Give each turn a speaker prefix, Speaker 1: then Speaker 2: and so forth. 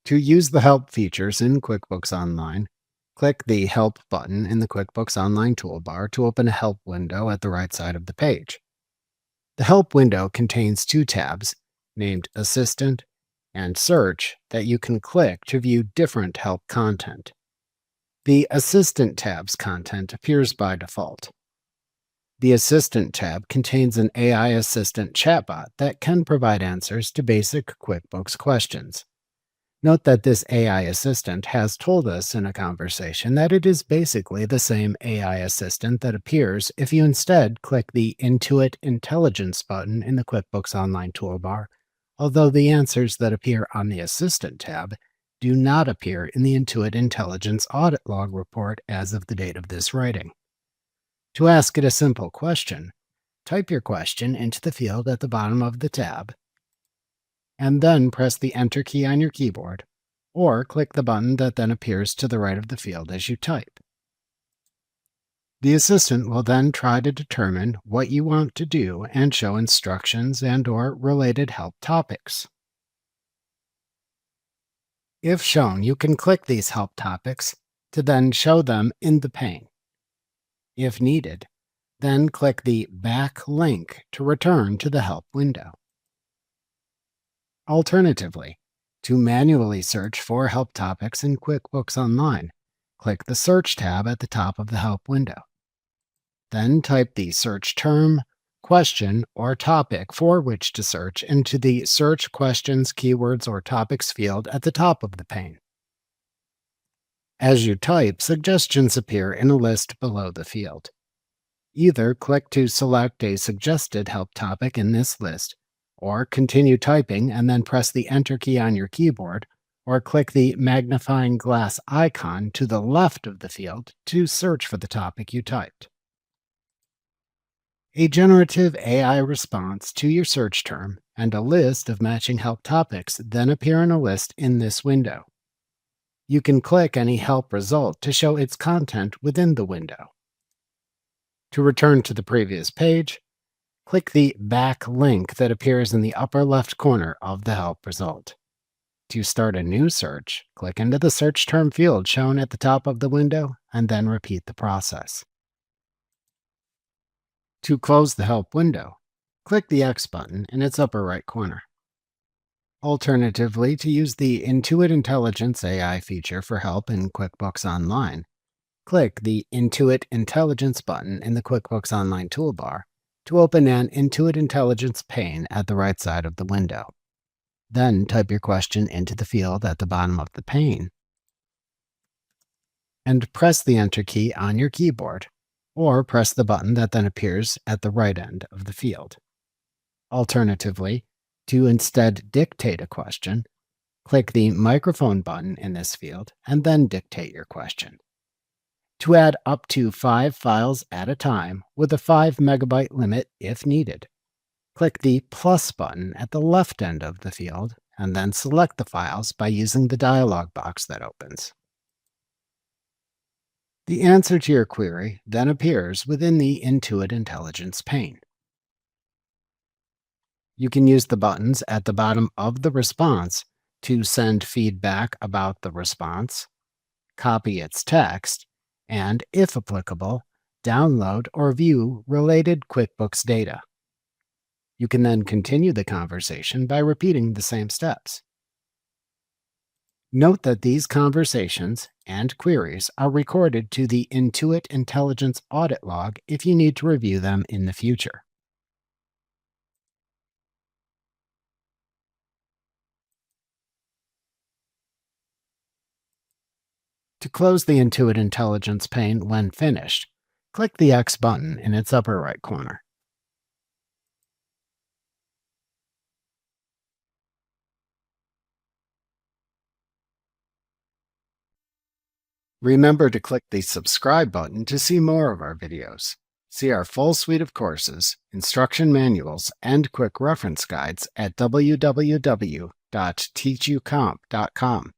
Speaker 1: To use the Help features in QuickBooks Online, click the Help button in the QuickBooks Online toolbar to open a Help window at the right side of the page. The Help window contains two tabs, named Assistant and Search, that you can click to view different Help content. The Assistant tab's content appears by default. The Assistant tab contains an AI assistant chatbot that can provide answers to basic QuickBooks questions. Note that this AI assistant has told us in a conversation that it is basically the same AI assistant that appears if you instead click the Intuit Intelligence button in the QuickBooks Online toolbar, although the answers that appear on the Assistant tab do not appear in the Intuit Intelligence Audit Log report as of the date of this writing. To ask it a simple question, type your question into the field at the bottom of the tab, and then press the Enter key on your keyboard, or click the button that then appears to the right of the field as you type. The assistant will then try to determine what you want to do and show instructions and/or related help topics. If shown, you can click these help topics to then show them in the pane. If needed, then click the Back link to return to the Help window. Alternatively, to manually search for help topics in QuickBooks Online, click the Search tab at the top of the Help window. Then type the search term, question, or topic for which to search into the Search Questions, Keywords, or Topics field at the top of the pane. As you type, suggestions appear in a list below the field. Either click to select a suggested help topic in this list, or continue typing and then press the Enter key on your keyboard, or click the magnifying glass icon to the left of the field to search for the topic you typed. A generative AI response to your search term and a list of matching help topics then appear in a list in this window. You can click any help result to show its content within the window. To return to the previous page, click the Back link that appears in the upper left corner of the help result. To start a new search, click into the search term field shown at the top of the window and then repeat the process. To close the Help window, click the X button in its upper right corner. Alternatively, to use the Intuit Intelligence AI feature for help in QuickBooks Online, click the Intuit Intelligence button in the QuickBooks Online toolbar to open an Intuit Intelligence pane at the right side of the window. Then type your question into the field at the bottom of the pane, and press the Enter key on your keyboard, or press the button that then appears at the right end of the field. Alternatively, to instead dictate a question, click the microphone button in this field and then dictate your question. To add up to 5 files at a time with a 5 megabyte limit if needed, click the plus button at the left end of the field and then select the files by using the dialog box that opens. The answer to your query then appears within the Intuit Intelligence pane. You can use the buttons at the bottom of the response to send feedback about the response, copy its text, and, if applicable, download or view related QuickBooks data. You can then continue the conversation by repeating the same steps. Note that these conversations and queries are recorded to the Intuit Intelligence Audit Log if you need to review them in the future. To close the Intuit Intelligence pane when finished, click the X button in its upper right corner. Remember to click the subscribe button to see more of our videos. See our full suite of courses, instruction manuals, and quick reference guides at www.teachucomp.com.